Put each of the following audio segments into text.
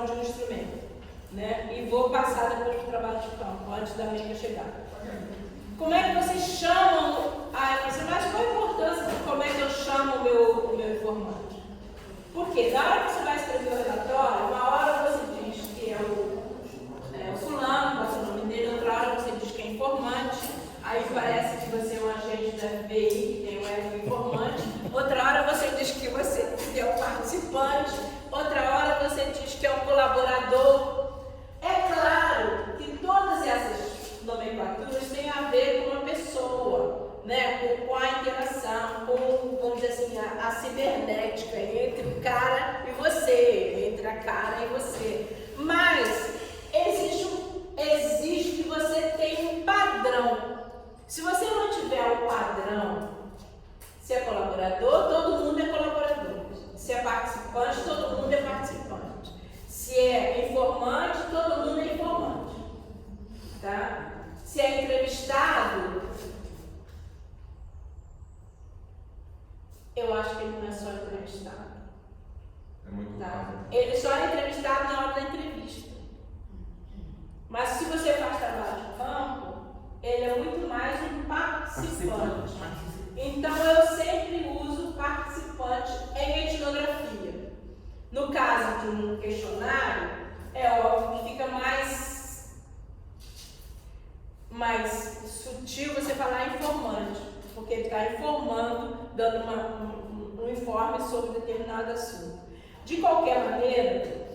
aquisição de um instrumento, né? E vou passar depois para o trabalho de campo, antes da Meika chegar. Como é que vocês chamam a você? Mas qual a importância de como é que eu chamo o meu informante? Porque na hora que você vai escrever o relatório, uma hora você diz que é o fulano, bota o nome dele, outra hora você diz que é informante, aí parece que você é um agente da FBI, que tem um informante, outra hora você diz que você é um participante, outra hora você diz que é um colaborador. É claro que todas essas nomenclaturas têm a ver com uma pessoa, né? com a interação, com, vamos dizer assim, a cibernética entre o cara e você, entre a cara e você. Mas exige que você tenha um padrão. Se você não tiver um padrão, se é colaborador, todo mundo é colaborador. Se é participante, todo mundo é participante. Se é informante, todo mundo é informante. Tá? Se é entrevistado, eu acho que ele não é só entrevistado. É muito tá? Ele só é entrevistado na hora da entrevista. Mas se você faz trabalho de campo, ele é muito mais um participante. Então eu sempre uso participante em etnografia. No caso de um questionário, é óbvio que fica mais sutil você falar informante, porque ele está informando, dando um informe sobre determinado assunto. De qualquer maneira,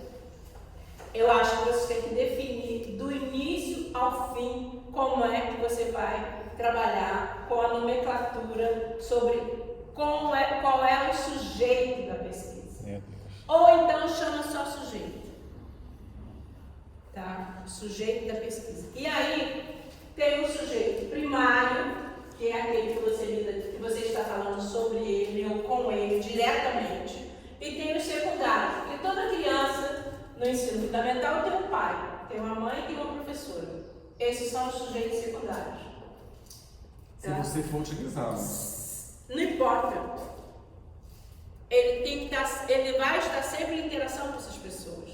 eu acho que você tem que definir do início ao fim como é que você vai trabalhar com a nomenclatura sobre qual é o sujeito da pesquisa. Ou então chama só sujeito. Tá? Sujeito da pesquisa. E aí tem o sujeito primário, que é aquele que você está falando sobre ele ou com ele diretamente. E tem o secundário, porque toda criança no ensino fundamental tem um pai, tem uma mãe e tem uma professora. Esses são os sujeitos secundários. Tá? Se você for utilizado. Não importa. Ele vai estar sempre em interação com essas pessoas.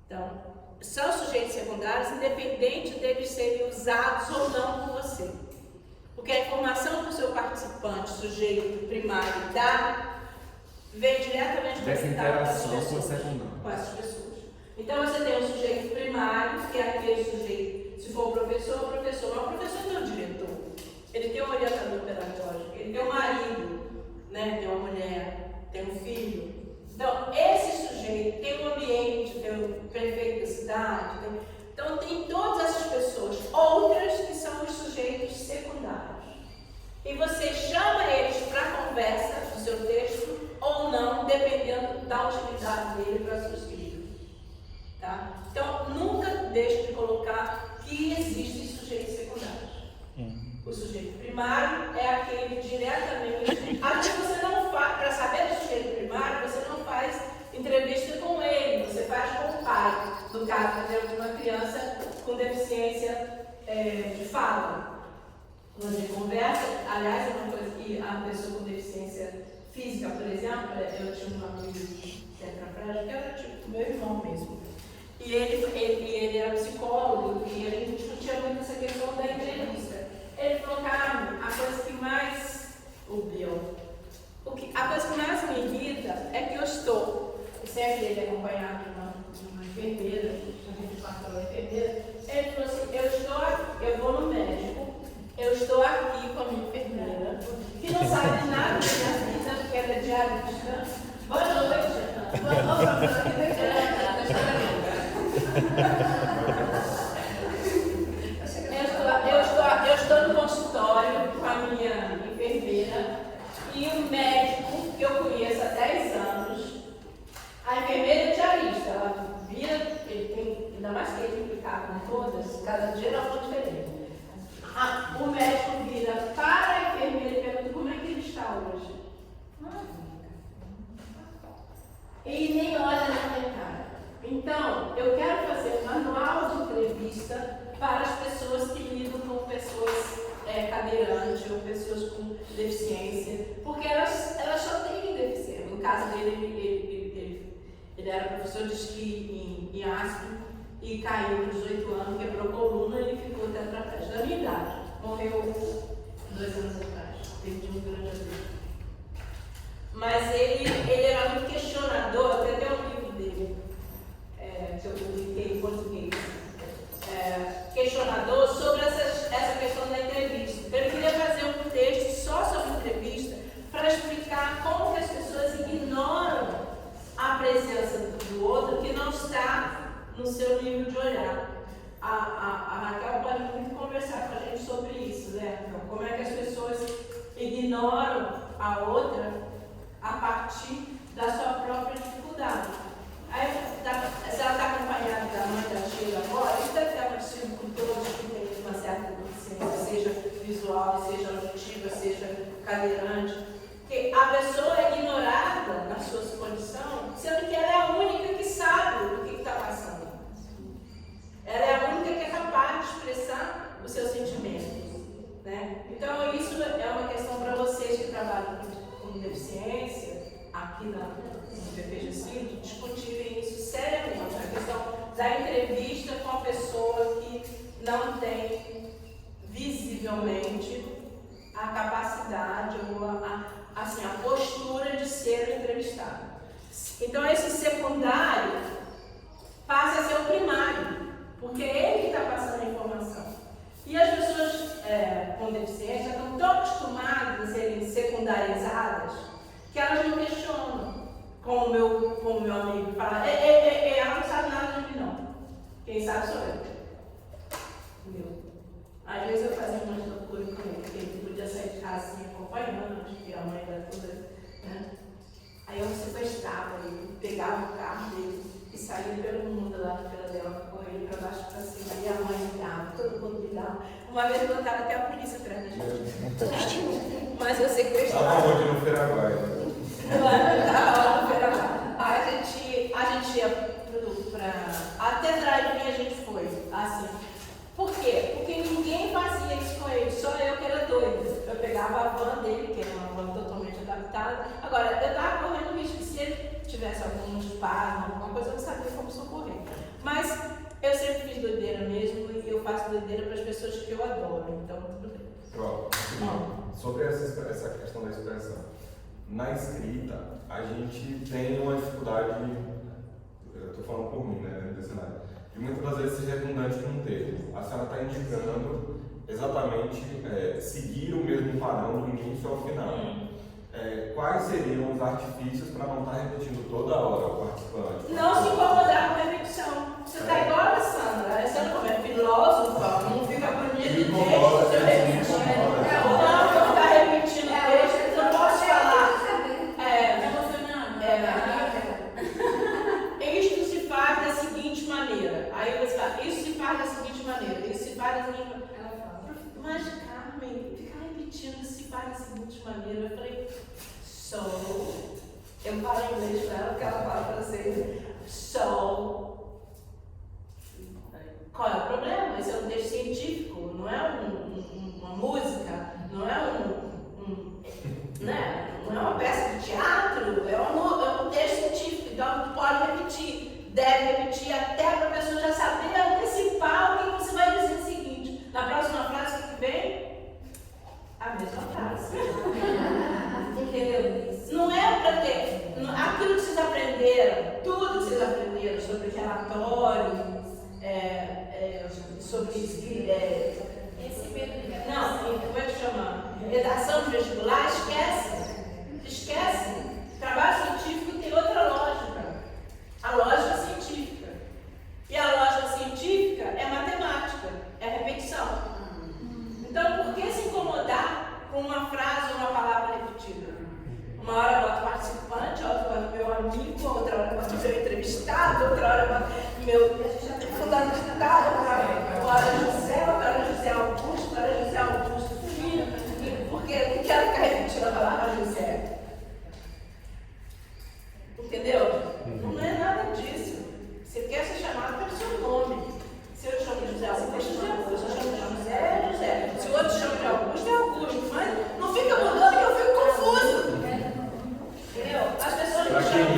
Então, são sujeitos secundários, independente deles serem usados ou não por você. Porque a informação que o seu participante, sujeito primário, dá, vem diretamente dessa interação com essas pessoas. Então você tem um sujeito primário, que é aquele sujeito, se for o professor, mas o professor tem um diretor, ele tem um orientador pedagógico, ele tem um marido, né? Tem uma mulher, tem um filho. Então, esse sujeito tem um ambiente, tem um prefeito da cidade, então tem todas essas pessoas, outras que são os sujeitos secundários. E você chama eles para a conversa do seu texto ou não, dependendo da utilidade dele para a sua escrita. Tá? Então, nunca deixe de colocar que existem sujeitos secundários. O sujeito primário é aquele diretamente. Aqui você não faz, para saber do sujeito primário, você não faz entrevista com ele, você faz com o pai. No caso, por exemplo, de uma criança com deficiência de fala. Você conversa, aliás, é uma coisa que a pessoa com deficiência física, por exemplo, eu tinha um amigo tetraplégico, que era tipo meu irmão mesmo. E ele era psicólogo e a gente discutia muito essa questão da entrevista. Ele falou, Carmen, a coisa que mais me irrita é que eu estou, sempre ele acompanhado de uma enfermeira, a gente passou uma enfermeira, ele falou assim, eu vou no médico, eu estou aqui com a minha enfermeira, que não sabe nada da minha vida, porque ela é diarista. Boa noite. Boa noite. Eu estou no consultório com a minha enfermeira e um médico que eu conheço há 10 anos. A enfermeira é diarista, ela vira, ele tem, ainda mais que ele implicado com todas, cada dia ela fala diferente. O médico vira para a enfermeira e pergunta como é que ele está hoje. E nem olha na minha cara. Então, eu quero fazer um manual de entrevista para as pessoas que lidam com pessoas cadeirantes ou pessoas com deficiência, porque elas só têm deficiência. No caso dele, ele era professor de esqui e caiu com 18 anos, quebrou coluna e ficou tetraplégico. Da minha idade. Morreu 2 anos atrás. Perdi um grande amigo. Mas ele era muito questionador, tem até um livro dele, que eu publiquei em português, questionador sobre essa questão da entrevista. Então, ele queria fazer um texto só sobre entrevista para explicar como que as pessoas ignoram a presença do outro que não está no seu nível de olhar. A Raquel pode muito conversar com a gente sobre isso, né? Então, como é que as pessoas ignoram a outra a partir da sua própria dificuldade. Aí, se ela está acompanhada da mãe da Sheila agora, isso deve ter acontecido com todos que têm uma certa deficiência, seja visual, seja auditiva, seja cadeirante, que a pessoa é ignorada na sua condição, sendo que ela é a única que sabe o que está passando. Ela é a única que é capaz de expressar os seus sentimentos. Né? Então, isso é uma questão para vocês que trabalham com deficiência, aqui no PPGC, de discutirem isso seriamente. A questão da entrevista com a pessoa que não tem visivelmente a capacidade ou a postura de ser entrevistado. Então, esse secundário passa a ser o primário, porque é ele que está passando a informação. E as pessoas com deficiência estão tão acostumadas a serem secundarizadas que elas não questionam. Como o meu amigo fala, ela não sabe nada de mim, não. Quem sabe sou eu. Entendeu? Às vezes eu fazia umas loucuras com ele, porque ele podia sair de casa assim, acompanhando, acho que a mãe era toda, né? Aí eu sequestrava ele, pegava o carro dele e saía pelo mundo lá na Filadélfia com ele para baixo para cima. E a mãe ligava, todo mundo ligava. Uma vez eu botaram até a polícia atrás da gente. Mas eu sequestrava. Estava onde no Paraguai? Estava no Paraguai. A gente ia até drive-in a gente foi, assim. Por quê? Porque ninguém fazia isso com ele, só eu que era doida. Eu pegava a van dele, que era uma van totalmente adaptada. Agora, eu estava correndo risco, se ele tivesse algum espasmo, alguma coisa, eu não sabia como socorrer. Mas eu sempre fiz doideira mesmo e eu faço doideira para as pessoas que eu adoro, então tudo bem. Pronto. Sobre essa questão da expressão. Na escrita, a gente tem uma dificuldade, eu estou falando por mim, né, desse cenário, de muitas das vezes ser redundante num termo. A senhora está indicando exatamente seguir o mesmo padrão do início ao final. Quais seriam os artifícios para não estar repetindo toda hora o participante? Não se incomodar com a repetição. Você está igual a Sandra. Você não é filósofa, não fica bonito o texto, você repete. Não, vou ficar repetindo o texto, não posso falar. Isto se faz da seguinte maneira. Aí você fala, isso se faz da seguinte maneira, isso se faz da seguinte maneira. Ela fala, mas Carmen, ficar repetindo se faz da seguinte maneira. Eu falei, eu falo em inglês para ela, porque ela fala francês. Qual é o problema? Esse é um texto científico, não é uma música, não é né? Não é uma peça de teatro, é um texto científico, então pode repetir, deve repetir até para a pessoa já saber antecipar o que você vai dizer o seguinte. Na próxima frase que vem, a mesma frase. Entendeu? Não é para ter aquilo que vocês aprenderam, tudo que vocês aprenderam sobre relatório, sobre esse medo de como é que chama? Redação de vestibular, esquece. Trabalho científico tem outra lógica. A lógica científica. E a lógica científica é matemática, é repetição. Então, por que se incomodar com uma frase ou uma palavra repetida? Uma hora eu boto participante, outra hora meu amigo, outra hora eu boto meu entrevistado, outra hora eu boto meu fundamental, outra hora José, outra hora José Augusto, outra hora José Augusto Filho, porque eu não quero ficar repetindo a palavra José. Entendeu? Não é nada disso. Você quer ser chamado pelo seu nome. Se eu chamo de José Augusto, José Augusto. Se eu chamo de José, é José. Se o outro chama de Augusto, é Augusto. Mas não fica mudando que eu fico confuso. Entendeu? As pessoas me chamam.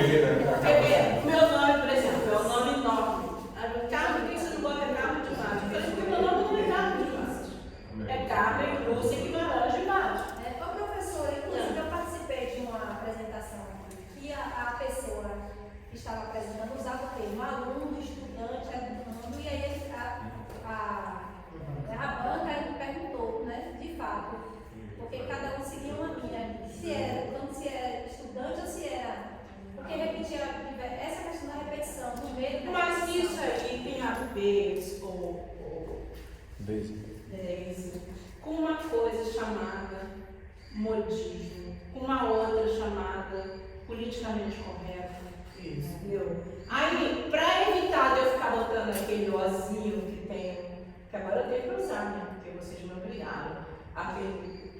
Meu nome, por exemplo, é um nome enorme. Carmen, com uma coisa chamada modismo, com uma outra chamada politicamente correto. Entendeu? Aí, para evitar de eu ficar botando aquele ozinho que tem, que agora eu tenho que usar, né? Porque vocês me obrigaram, aquele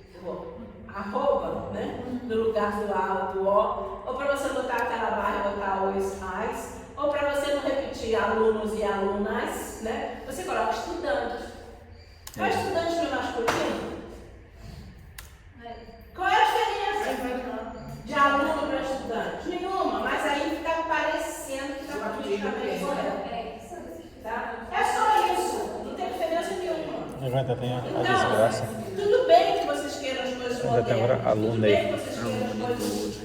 arroba, né? No lugar do A ou do O, ou para você botar aquela barra e botar os AIS, ou para você não repetir alunos e alunas, né? Você coloca estudantes. Mas estudante não é masculino? Qual é a diferença de aluno para estudante? Nenhuma, mas aí fica parecendo que está politicamente correto. Tá? É só isso, não tem diferença nenhuma. Tem Então, desgraça. tudo bem que vocês queiram as coisas Ainda tem modernas, agora aluno tudo aí. bem que vocês queiram as coisas...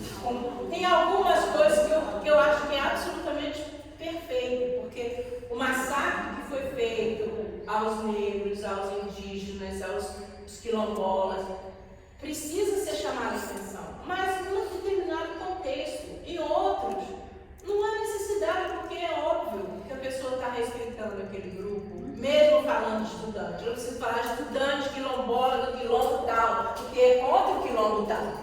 Tem algumas coisas que eu acho que é absolutamente perfeito, porque o massacre que foi feito aos negros, aos indígenas, aos quilombolas, precisa ser chamado a atenção, mas num determinado contexto. Em outros, não há necessidade, porque é óbvio que a pessoa está respeitando aquele grupo, mesmo falando de estudante. Eu preciso falar de estudante quilombola do quilombo tal, porque é contra o quilombo tal.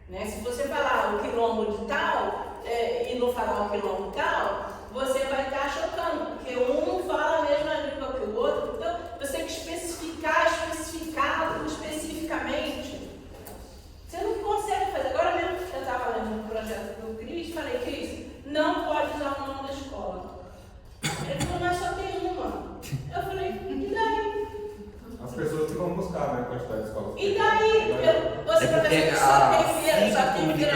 Né? Se você falar o quilombo de tal e não falar o quilombo tal, você vai estar chocando, porque um não fala a mesma língua que o outro. Então, você tem que especificado especificamente. Você não consegue fazer. Agora mesmo, eu estava lendo um projeto do Cris, falei, Cris, não pode usar o nome da escola. Ele falou, mas só tem uma. Eu falei, e daí? As pessoas que vão buscar, né, a quantidade de escolas. E daí? Você vai ver que só tem feira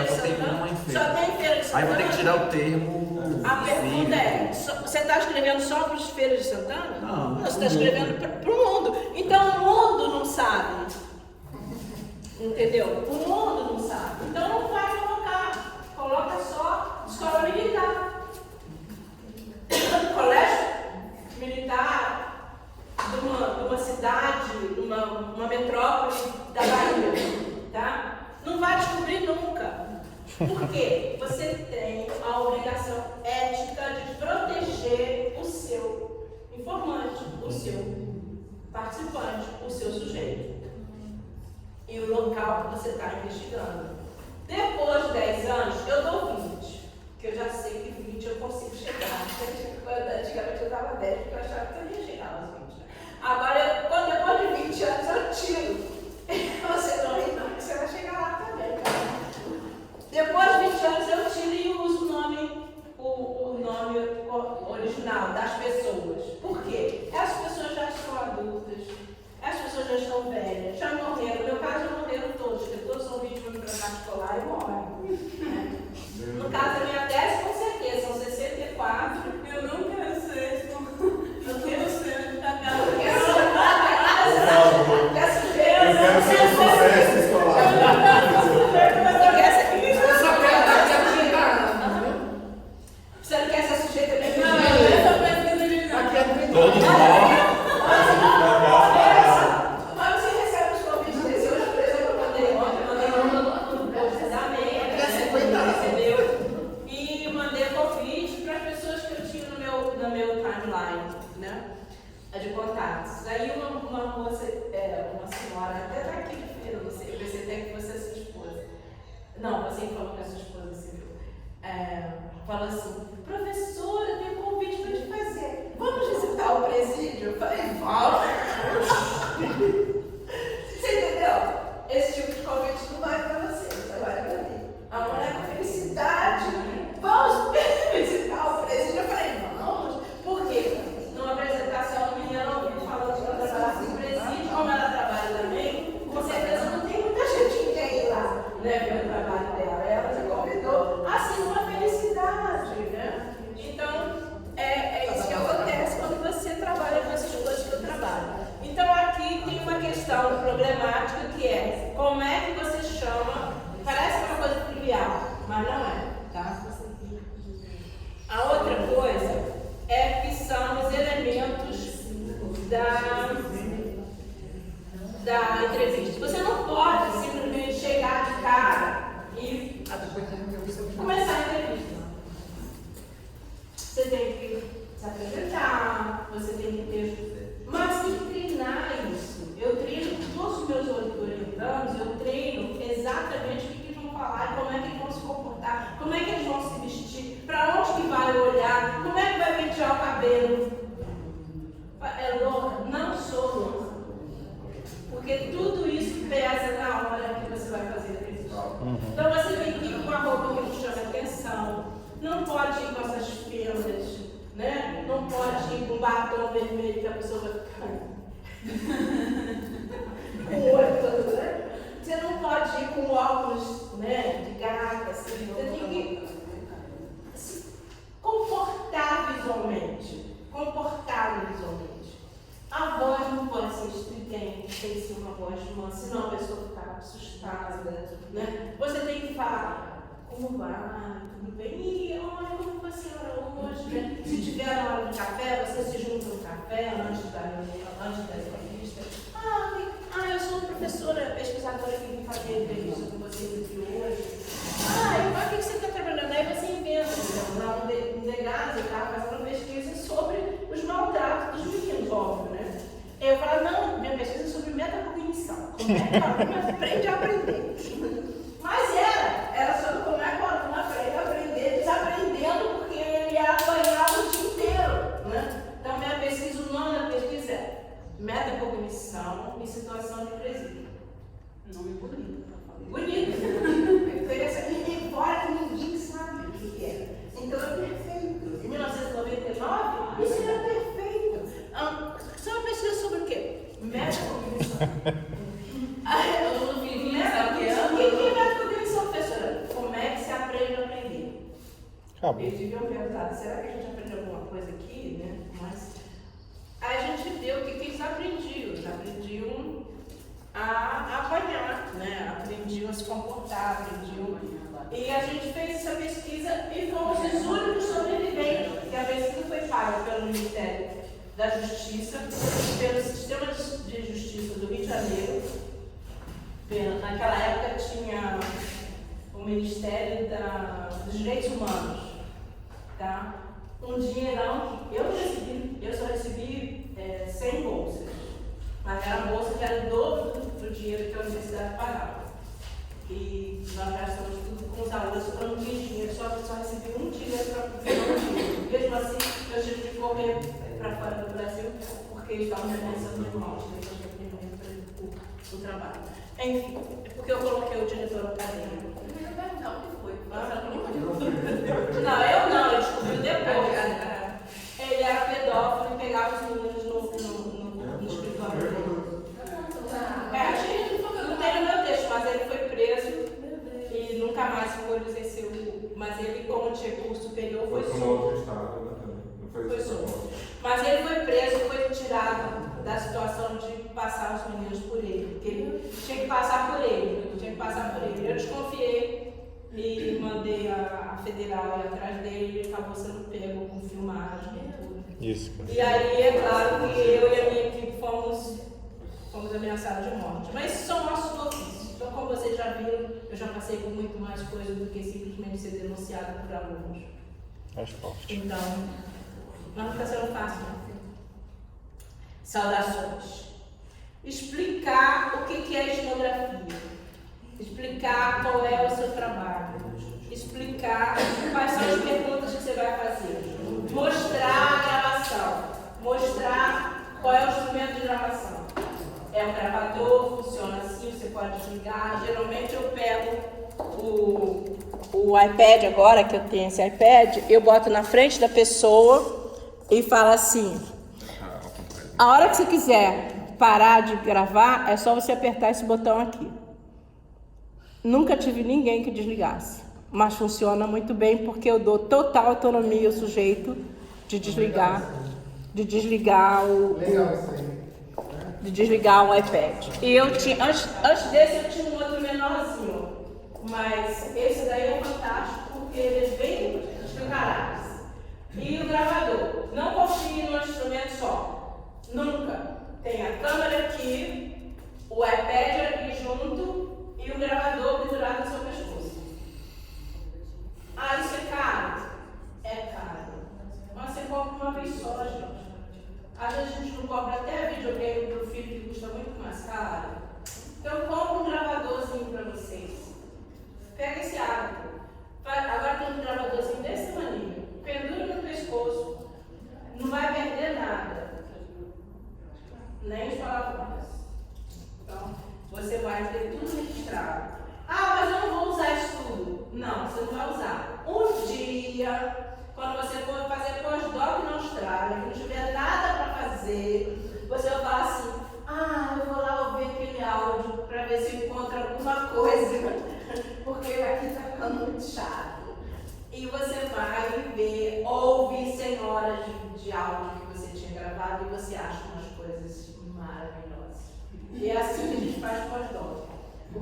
de Santana. Só tem feira de Santana. Aí vou ter que tirar o termo. A pergunta é, você está escrevendo só para as feiras de Santana? Não, você está escrevendo para o mundo. Então o mundo não sabe. Entendeu? O mundo não sabe. Então não vai colocar. Coloca só escola militar. Colégio militar de uma cidade, uma metrópole da Bahia. Tá? Não vai descobrir nunca. Por quê? Você tem a obrigação ética de proteger o seu informante, o seu participante, o seu sujeito. E o local que você está investigando. Depois de 10 anos, eu dou 20. Porque eu já sei que 20 eu consigo chegar. Antigamente eu dava 10, porque eu achava que eu ia chegar aos 20. Agora, depois de 20 anos, eu tiro. Você não ri não, porque você vai chegar lá também. Depois de 20 anos eu tiro e uso o nome original das pessoas. Por quê? As pessoas já estão adultas, as pessoas já estão velhas, já morreram. No meu caso, já morreram todos, porque todos são vítimas do fracasso escolar e morrem. Né? No caso da minha tese, com certeza, são 64. Eu não quero ser, eu quero ser da casa. Eu quero ser um sucesso escolar. Você não quer ser sujeito mesmo? Não, eu só preciso de nada. Todos morrem. Mas você recebe os convites desse. Hoje, por exemplo, eu mandei um post da meia, recebeu, e mandei convite para as pessoas que eu tinha no meu timeline, né? De contatos. Aí uma moça, uma senhora, até está aqui de feira, não sei, eu pensei até que fosse a sua esposa. Não, você falou que a sua esposa se viu. Falou assim, professora, eu tenho um convite para te fazer. Vamos visitar o presídio? Eu falei, vamos. Você entendeu? Esse tipo de convite não vai para você, não vai para mim. A mulher com felicidade, vamos visitar o presídio? Eu falei, vamos. Por quê? Numa apresentação, a menina ouviu falando que ela trabalhava no presídio, como ela trabalha também, com certeza não tem muita gente que quer ir lá, né, ver o trabalho dela. Ela se convidou, assim, uma felicidade, né? Então, é isso que acontece quando você trabalha com essas coisas que eu trabalho. Então, aqui tem uma questão problemática que é como é que você chama, parece uma coisa trivial, mas não é, tá? A outra coisa é que são os elementos da entrevista. Você não pode simplesmente chegar de cara e começar a entrevista. Você tem que se apresentar, você tem que ter. Mas tem que treinar Então você tem que ir com uma roupa que não chama atenção, não pode ir com essas fendas, né? Não pode ir com um batom vermelho que a pessoa vai ficar com o olho todo, né? Você não pode ir com óculos, né, de gata, assim. Você tem que se comportar visualmente. A voz não pode ser estridente, tem que ser uma voz mansa, senão a pessoa fica assustada, né? Você tem que falar, como vai? Tudo bem? E olha, como foi a senhora hoje? Né? Se tiver na hora do café, você se junta no café antes da entrevista. Eu sou professora pesquisadora que vim fazer entrevista com vocês aqui hoje. Mas o que você está trabalhando? Aí você inventa, lá um delegado estava fazendo pesquisa sobre os maltratos dos meninos, óbvio, né? Eu falo, não, minha pesquisa é sobre metacognição. Como é que o aluno aprende a aprender? Mas era sobre como é que o aluno aprende a aprender, desaprendendo, porque ele apanhava o dia inteiro, né? Então, minha pesquisa, o nome da pesquisa é metacognição em situação de presídio. Nome bonito. Bonito. Embora que ninguém sabe o que é. Então é perfeito. Em 1999, isso era perfeito. Isso é uma pesquisa sobre o quê? Metacognição. O que é metacognição, professora? Como é que se aprende a aprender? Eles deviam perguntar, será que a gente aprende alguma coisa aqui, né? Mas a gente vê o que eles aprendiam. Eles aprendiam a apanhar, né? Aprendiam a se comportar, E a gente fez essa pesquisa e fomos os únicos sobreviventes, porque a pesquisa foi paga pelo Ministério da Justiça, pelo Sistema de Justiça do Rio de Janeiro. Naquela época tinha o Ministério dos Direitos Humanos, tá? Um dinheirão que eu só recebi 100 bolsas. Mas era uma bolsa que era o dobro do dinheiro que a universidade pagava. E nós gastamos tudo com os alunos, eu não tinha dinheiro, só recebi um dinheiro para fazer um dinheiro. Mesmo assim, eu tive que correr para fora do Brasil, porque estavam pensando em morte, depois que eu terminei o trabalho. Enfim, é porque eu coloquei o diretor acadêmico. Eu ia perguntar o que foi. Não, eu não, eu descobri depois. Ele era pedófilo e pegava os meninos no escritório dele. Não tem no meu texto, mas ele foi preso e nunca mais foi exercer mas ele, como tinha curso superior, foi solto. Outro estado, né? Foi solto. Mas ele foi preso, foi tirado da situação de passar os meninos por ele, porque ele tinha que passar por ele, Eu desconfiei e mandei a federal ir atrás dele, ele acabou sendo pego com filmagem e tudo. Isso. E aí é claro que eu e a minha equipe fomos ameaçados de morte. Mas isso são nossos ofícios. Então, como vocês já viram, eu já passei por muito mais coisas do que simplesmente ser denunciado por alunos. Mais forte. Então, não está sendo fácil, não. Saudações. Explicar o que é etnografia. Explicar qual é o seu trabalho. Explicar quais são as perguntas que você vai fazer. Mostrar a gravação. Mostrar qual é o instrumento de gravação. É um gravador, funciona assim, você pode desligar. Geralmente eu pego o iPad agora, que eu tenho esse iPad, eu boto na frente da pessoa e falo assim: a hora que você quiser parar de gravar, é só você apertar esse botão aqui. Nunca tive ninguém que desligasse, mas funciona muito bem porque eu dou total autonomia ao sujeito de desligar o iPad. E eu tinha, antes desse eu tinha um outro menorzinho, mas esse daí é fantástico porque ele é bem escancarado. E o gravador, não confie num instrumento só, nunca. Tem a câmera aqui, o iPad aqui junto e o gravador pendurado no seu pescoço. Isso é caro? É caro. Mas você compra uma vez só, gente. Às vezes a gente não compra até videogame para o filho que custa muito mais caro. Então eu compro um gravadorzinho para vocês. Pega esse hábito. Agora tem um gravadorzinho desse tamanho. Pendura no pescoço. Não vai perder nada. Nem os palavrões. Então, você vai ter tudo registrado. Mas eu não vou usar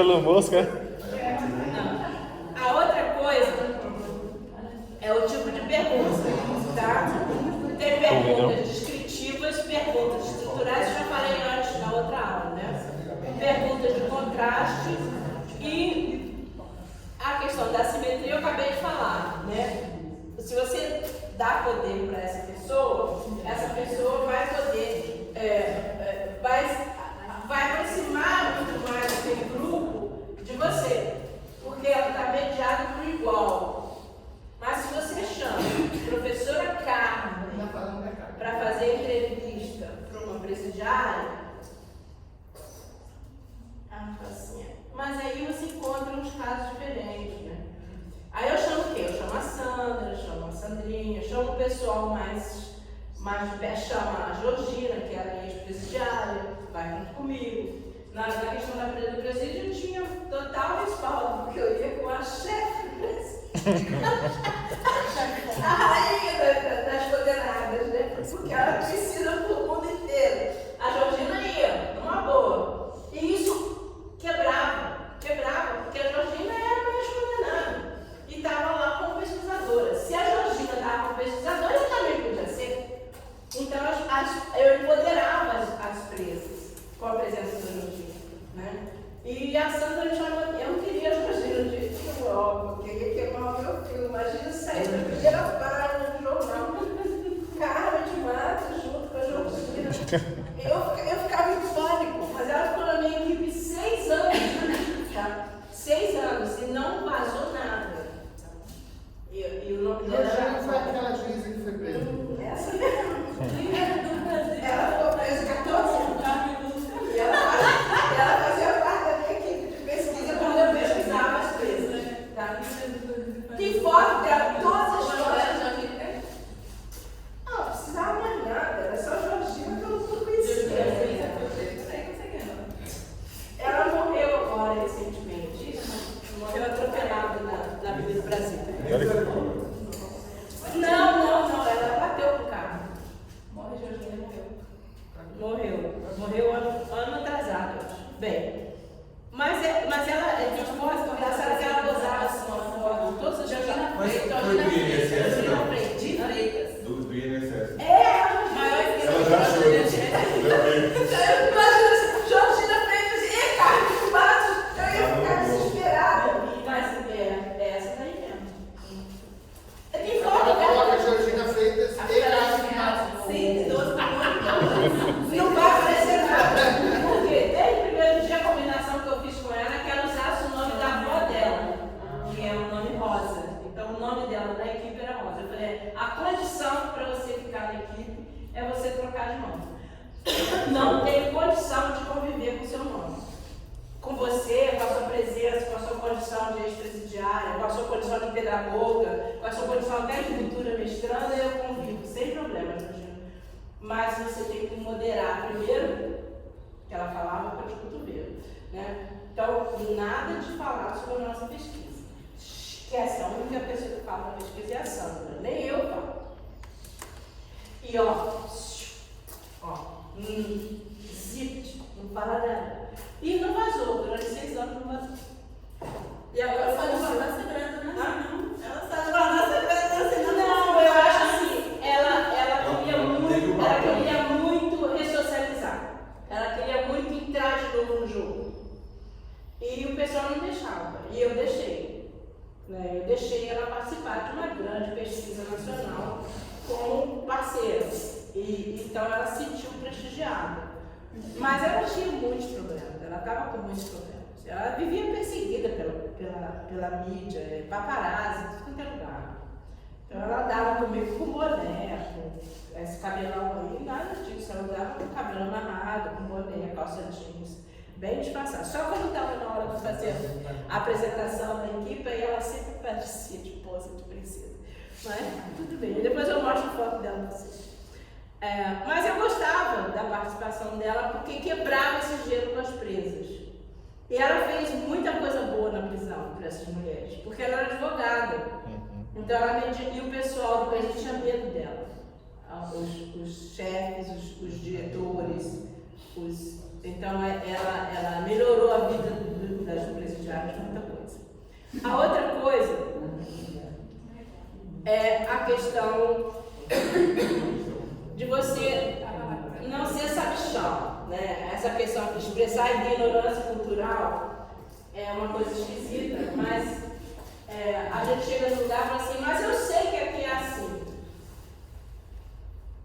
pelo mosca. Não. A outra coisa é o tipo de pergunta, tá? Tem perguntas descritivas, perguntas estruturais, eu já falei antes na outra aula, né? Perguntas de contraste e a questão da simetria eu acabei de falar, né? Se você dá poder para essa pessoa vai poder, vai aproximar muito mais aquele grupo de você, porque ela está mediada por igual. Mas se você chama a professora Carmen para fazer entrevista para uma presidiária, assim, mas aí você encontra uns casos diferentes, né? Aí eu chamo o quê? Eu chamo a Sandra, chamo a Sandrinha, chamo o pessoal mais de pé, chama a Georgina, que era ex-presidiária, vai junto comigo. Na questão da do presídio eu tinha total respaldo, porque eu ia com a chefe do presídio. A rainha das condenadas, né? Porque ela te ensina pro mundo inteiro. A Georgina ia, numa boa. E isso quebrava, porque a Georgina era uma ex-condenada. E estava lá como pesquisadora. Se a Georgina estava como pesquisadora, eu também podia ser. Então eu empoderava as presas com a presença da Georgina, né? E a Sandra me chamou, eu não queria a Georgina de filme, óbvio, eu queria queimar o meu filme. Imagina sair da primeira página do jornal, Carmen de Matos junto com a Georgina. Eu ficava em pânico, mas ela ficou na minha equipe 6 anos, tá? 6 anos e não vazou nada. E o nome dela Georgina foi aquela juíza que foi presa. essa mesmo. Ela ficou presa 14 anos. E ela fazia parte da minha equipe de pesquisa quando eu pesquisava as presas. Tá? Tem foto dela, todas as fotos. Não precisava mais nada, era só a Georgina que eu não conhecia. Ela morreu agora recentemente. Morreu atropelada na Avenida Brasil. Não, ela bateu com o carro. Morreu ano atrasado, eu acho. Bem, mas ela, engraçado que ela gozava assim, uma foto, todas as Georgina Freitas. Foi do INSS, não? De Freitas. Do INSS. Ela já achou isso. Imagina assim, Georgina Freitas e Carmen Matos, eu ia ficar desesperada. Mas essa daí mesmo. Tem foto Ela coloca a dela. Georgina Freitas e Carmen Matos. Sim, 12 não vai aparecer nada. Porque desde o primeiro dia a combinação que eu fiz com ela é que ela usasse o nome da avó dela, que é o nome Rosa. Então o nome dela na equipe era Rosa. Eu falei, a condição para você ficar na equipe é você trocar de nome. Não tem condição de conviver com o seu nome. Com você, com a sua presença, com a sua condição de ex-presidiária, com a sua condição de pedagoga, com a sua condição até de futura mestranda, eu convivo, sem problema, Georgina. Mas você tem que moderar primeiro, que ela falava para o cotovelo, né? Então, nada de falar sobre a nossa pesquisa. Esquece, a única pessoa que fala da pesquisa é a Sandra, nem eu falo. E zipt, não fala nada. E não vazou, durante 6 anos não vazou. E agora Ela vazou. sabe falar segredo, né? Ah? Ela sabe falar segredo, assim, Não, eu acho assim, ela queria muito ressocializar. Ela queria muito entrar de novo no jogo. E o pessoal não deixava. E eu deixei. Né? Eu deixei ela participar de uma grande pesquisa nacional como parceira. Então ela se sentiu prestigiada. Mas ela tinha muitos problemas, ela estava com muitos problemas. Ela vivia perseguida pela mídia, paparazzi, tudo quanto é lugar. Então ela andava comigo com boné, com esse cabelão aí, nada disso. Ela andava com o cabelo amarrado, com boné, calça jeans, bem disfarçada. Só quando estava na hora de fazer a apresentação da equipe, aí ela sempre parecia de pose de princesa. Mas tudo bem, depois eu mostro foto dela para vocês. Mas eu gostava da participação dela porque quebrava esse gelo com as presas. E ela fez muita coisa boa na prisão para essas mulheres, porque ela era advogada. Então ela media, o pessoal do presídio tinha medo dela. Os chefes, os diretores, então ela melhorou a vida das A outra coisa é a questão de você não ser sabichão, né? Essa questão de expressar ignorância cultural é uma coisa esquisita, mas a gente chega no lugar e fala assim, mas eu sei que aqui é assim.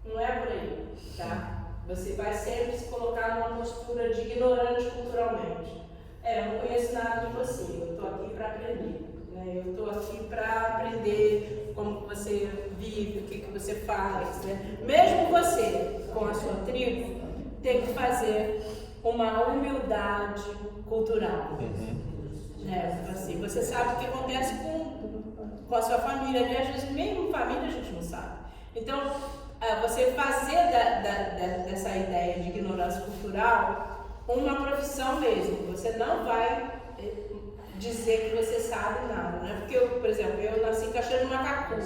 Não é por aí, tá? Você vai sempre se colocar numa postura de ignorante culturalmente. Eu não conheço nada de você, eu estou aqui para aprender. Né? Eu estou aqui para aprender como você vive, o que você faz. Né? Mesmo você, com a sua tribo, tem que fazer uma humildade cultural. Assim, você sabe o que acontece com a sua família, né? Às vezes mesmo família a gente não sabe. Então, você fazer dessa ideia de ignorância cultural uma profissão mesmo. Você não vai dizer que você sabe nada, né? Porque, por exemplo, eu nasci em Cachoeira do Macacu,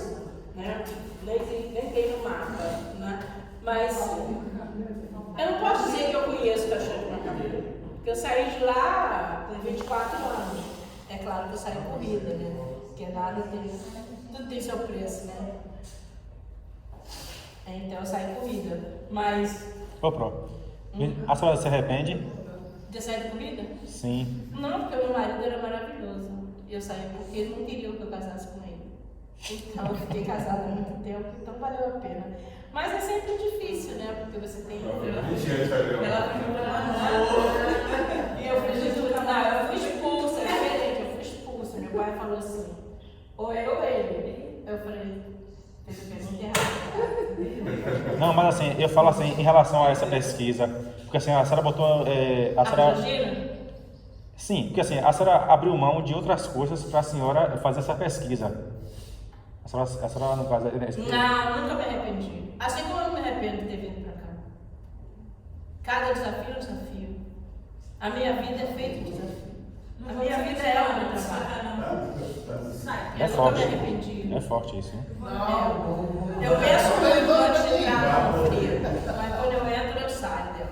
né? Nem tem no mapa, né? Mas eu não posso dizer que eu conheço Cachoeira do Macacu, porque eu saí de lá com 24 anos. É claro que eu saí corrida, né? Porque nada tem, tudo tem seu preço, né? Então eu saí corrida, mas... A senhora se arrepende? De sair de corrida? Sim. Não, porque o meu marido era maravilhoso. E eu saí porque ele não queria que eu casasse com ele. Então eu fiquei casada há muito tempo, então valeu a pena. Mas é sempre difícil, né? Porque você tem... E eu fui Jesus, eu fui expulsa, é diferente, eu fui expulsa. Meu pai falou assim, ou eu ou ele. Eu falei, não, mas assim, eu falo assim, em relação a essa pesquisa, porque assim, a senhora botou... a senhora... Sim, porque assim, a senhora abriu mão de outras coisas para a senhora fazer essa pesquisa. A senhora no caso... Não, nunca me arrependi. Assim como eu não me arrependo de ter vindo para cá. Cada desafio é um desafio. A minha vida é feita de desafio. A minha vida é o meu trabalho. É forte. Eu nunca me arrependi. É forte isso, né? Eu penso muito antes de entrar no frio, mas quando eu entro, eu saio dela.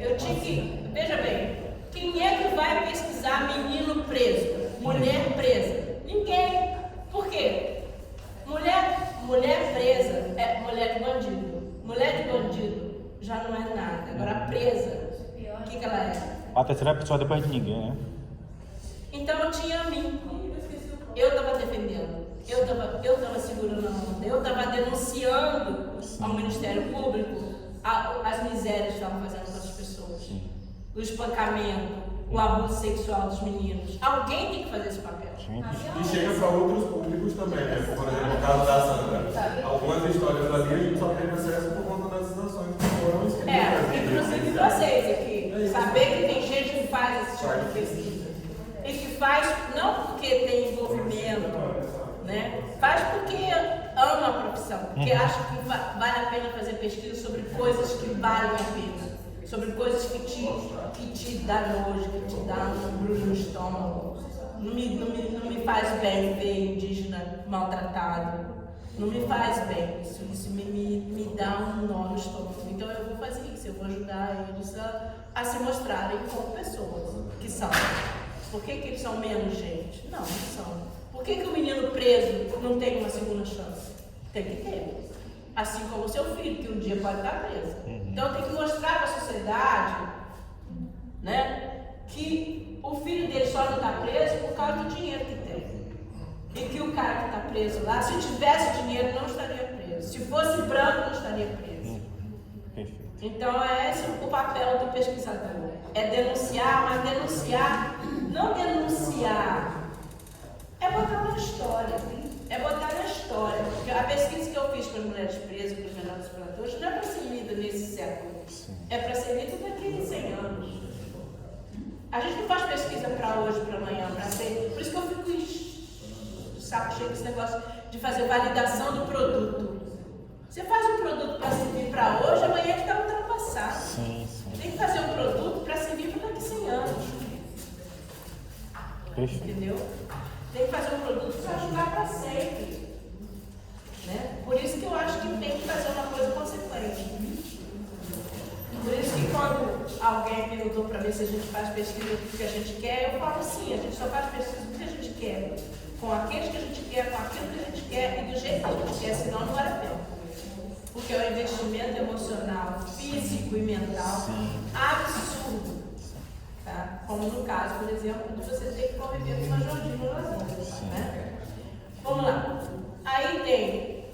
Eu tinha que... Veja bem, quem é que vai pesquisar menino preso, mulher presa? Ninguém. Por quê? Mulher presa é mulher de bandido. Mulher de bandido já não é nada. Agora, presa, o que ela é? A terceira pessoa depois de ninguém, né? Então eu tinha a mim. Eu estava defendendo. Eu estava segurando a onda. Eu estava denunciando ao Ministério Público as misérias que estavam fazendo com as pessoas. O espancamento, o abuso sexual dos meninos. Alguém tem que fazer esse papel. E chega para outros públicos também, né? Por exemplo, no caso da Sandra, algumas histórias ali a gente só teve acesso por conta das ações que foram escritas. Inclusive vocês aqui. Saber que tem gente que faz esse tipo de pesquisa. E que faz não porque tem envolvimento, né? Faz porque ama a profissão, porque acha que vale a pena fazer pesquisa sobre coisas que valem a pena. Sobre coisas que te dá nojo, que te dá um embrulho no estômago. Não me faz bem ver indígena maltratado. Não me faz bem. Isso me dá um nó no estômago. Então eu vou fazer isso, eu vou ajudar eles a se mostrarem como pessoas que são. Por que eles são menos gente? Não são. Por que o menino preso não tem uma segunda chance? Tem que ter. Assim como o seu filho, que um dia pode estar preso. Então tem que mostrar para a sociedade, né, que o filho dele só não está preso por causa do dinheiro que tem. E que o cara que está preso lá, se tivesse dinheiro, não estaria preso. Se fosse branco, não estaria preso. Então é esse o papel do pesquisador. É denunciar, mas não denunciar, é botar na história. É botar na história. Porque a pesquisa que eu fiz com as mulheres presas, com os menores exploradores, não é para ser lida nesse século. É para ser lida daqui a 100 anos. A gente não faz pesquisa para hoje, para amanhã, para ser. Por isso que eu fico de saco cheio desse negócio de fazer validação do produto. Você faz um produto para servir para hoje, amanhã que está ultrapassado. Tem que fazer um produto para servir para daqui a 100 anos. Entendeu? Tem que fazer um produto para ajudar para sempre. Né? Por isso que eu acho que tem que fazer uma coisa consequente. Por isso que quando alguém perguntou para mim se a gente faz pesquisa porque a gente quer, eu falo sim, a gente só faz pesquisa porque a gente quer. Com aqueles que a gente quer, com aquilo que a gente quer e do jeito que a gente quer, senão não vale a pena. Porque é um investimento emocional, físico e mental absurdo. Tá? Como no caso, por exemplo, de você ter que conviver com uma Jordina Lasanha. Né? Vamos lá. Aí tem,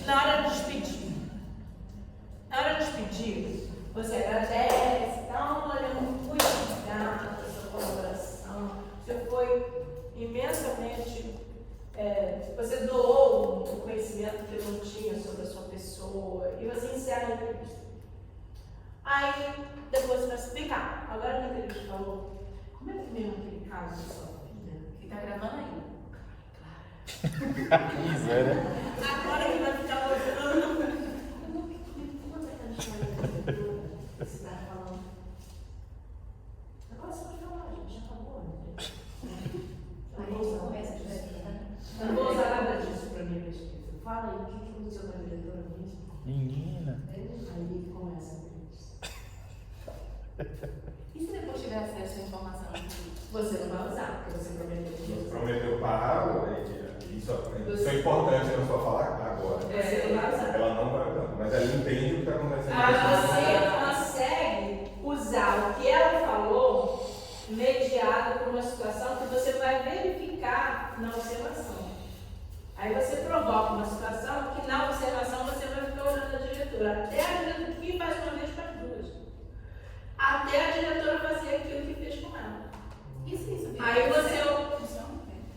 na hora de despedir. Na hora de despedir, você agradece, então, olha, muito obrigada pela sua colaboração. Você foi imensamente, você doou o conhecimento que eu não tinha sobre a sua pessoa e você encerra a entrevista. Aí, depois você vai explicar. Agora a entrevista falou, como é que mesmo aquele caso da sua filha? Que está gravando aí? Que miséria. Agora ele vai ficar olhando. Quanto é que a gente vai você está falando? Agora você pode falar, gente, já acabou, né? Eu não vou usar nada disso para minha pesquisa. Fala aí, o que aconteceu com a diretora mesmo? Menina. Aí começa a entrevista. E se depois tiver acesso à informação? Você não vai usar, porque você prometeu que Você ia usar. prometeu para, isso é importante, eu não só falar agora. Você não vai usar. Ela não vai usar, mas ela entende o que está acontecendo. Mas você consegue usar o que ela falou mediado por uma situação que você vai verificar na observação. Aí você provoca uma situação que na observação você vai ficar olhando a diretora. Até a diretora que faz uma vez para as duas. Até a diretora fazer aquilo que fez com ela. Isso. Aí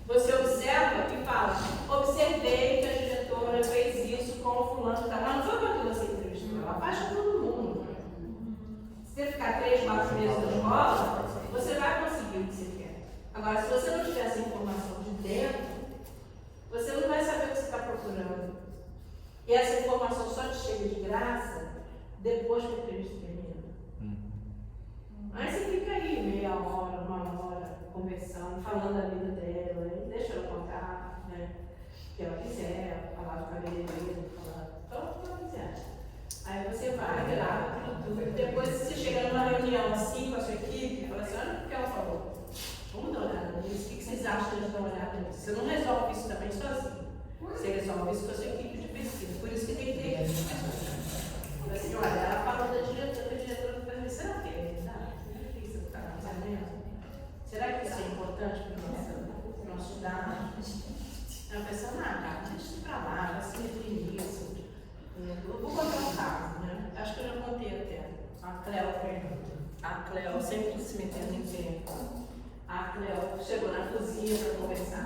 você observa e fala, observei que a diretora fez isso com o fulano, tá? Mas não foi porque você entrevistou, ela faz com todo mundo. Se você ficar 3, 4 meses na escola, você vai conseguir o que você quer. Agora, se você não tiver essa informação de dentro, você não vai saber o que você está procurando. E essa informação só te chega de graça depois que a entrevista termina. Aí você fica aí meia hora, uma hora, conversando, falando da vida dela, e deixa ela contar, né? O que ela quiser, falar do cabeleireiro, falar o que ela quiser. Aí você vai, grava aquilo tudo. Depois você chega numa reunião assim com a sua equipe, fala assim, olha o que ela falou. Vamos dar uma olhada nisso. O que vocês acham de dar uma olhada nisso? Você não resolve isso também sozinho. Você resolve isso com a sua equipe de pesquisa. Por isso que tem que ter equipe de pesquisa. Assim, olha, ela falou da diretora, a diretora vai dizer, será que é verdade? Será que isso é importante para o nosso dado? A pessoa, cara, deixa isso para lá, vai se meter nisso. Eu vou contar um caso, né? Acho que eu já contei até. A Cleo sempre se metendo em tempo. A Cleo chegou na cozinha para conversar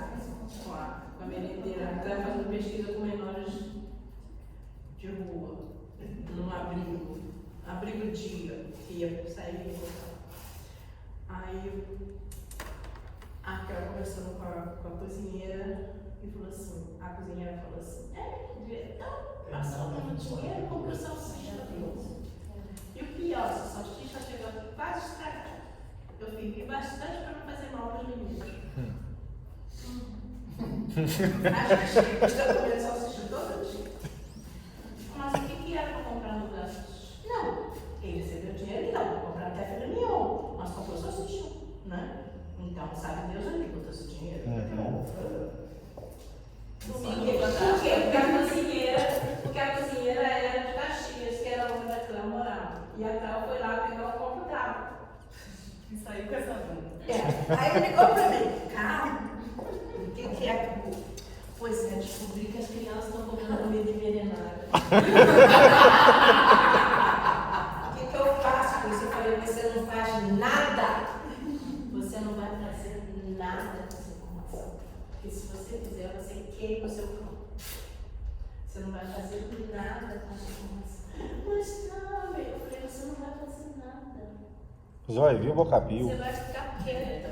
com a merendeira. A Cleo fazendo pesquisa com menores de rua, num abrigo dia, que ia sair e voltar. Aí a Cleo conversando com a cozinheira e falou assim, a cozinheira falou assim, diretor, passou dando dinheiro e comprou salsicha da moça. E o pior, essa salsicha chegou quase estragada. Eu fiquei bastante para não fazer mal para os meninos. Acho que chega, estou comendo salsicha todo dia. Mas o que era para comprar no lugar? Não, ele recebeu dinheiro e não, para comprar até filé mignon, mas comprou salsicha, né? Então, sabe Deus onde botou esse dinheiro? Porque a cozinheira era de Caxias, que era onde a Cleo morava. E a Cleo foi lá pegar o copo d'água. E saiu com essa dúvida. Aí ele ligou pra mim, calma, o que é? Pois é, descobri que as crianças estão comprando comida envenenada. O que eu faço com isso? Eu falei, você não faz nada. Você não vai fazer nada com essa informação. Porque se você fizer, você queima o seu campo. Você não vai fazer nada com essa informação. Mas não, eu falei, você não vai fazer nada. Zóia, viu, Bocapio? Você vai ficar quieta.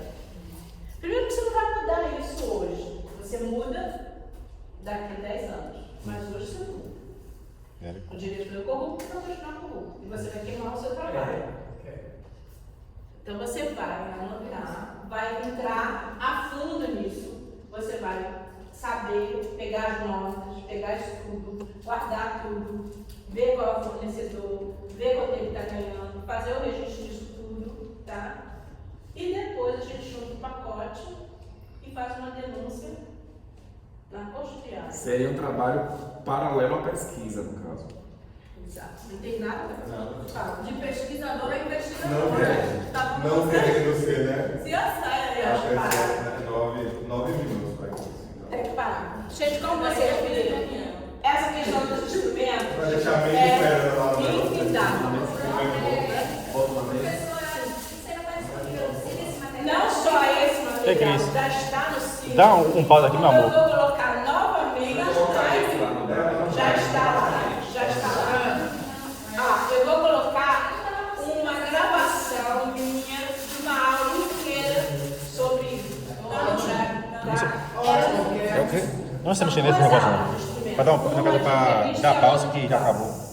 Primeiro que você não vai mudar isso hoje. Você muda daqui a 10 anos. Mas hoje você muda. O direito é corrupto, vai continuar corrupto. E você vai queimar o seu trabalho. Então você vai anotar, vai entrar a fundo nisso. Você vai saber pegar as notas, pegar isso tudo, guardar tudo, ver qual é o fornecedor, ver quanto ele está ganhando, fazer o registro disso tudo, tá? E depois a gente junta o pacote e faz uma denúncia na Constituição. Seria um trabalho paralelo à pesquisa, no caso. Exato. Não tem nada a ver. Nada. Tá. De pesquisador a investigador. Não quer. Tá Não querendo ser, né? Se eu saio aí, Acho ó. que parar. é 9 minutos para isso. Tem que parar. Gente, como vocês viram, essa questão dos instrumentos Vai deixar meio esperando lá no negócio. infindável. Bota uma mesa. Não só esse Ei, material, Cris. já está no sítio. Dá um pause aqui, meu Eu amor. vou colocar novamente, Vou colocar esse lá no dela. já está lá, já está lá. Ah, eu vou colocar uma gravação minha de uma aula inteira sobre isso. É o quê? Não sei mexer nesse negócio não. Pra dar uma coisa pra dar pausa que já acabou.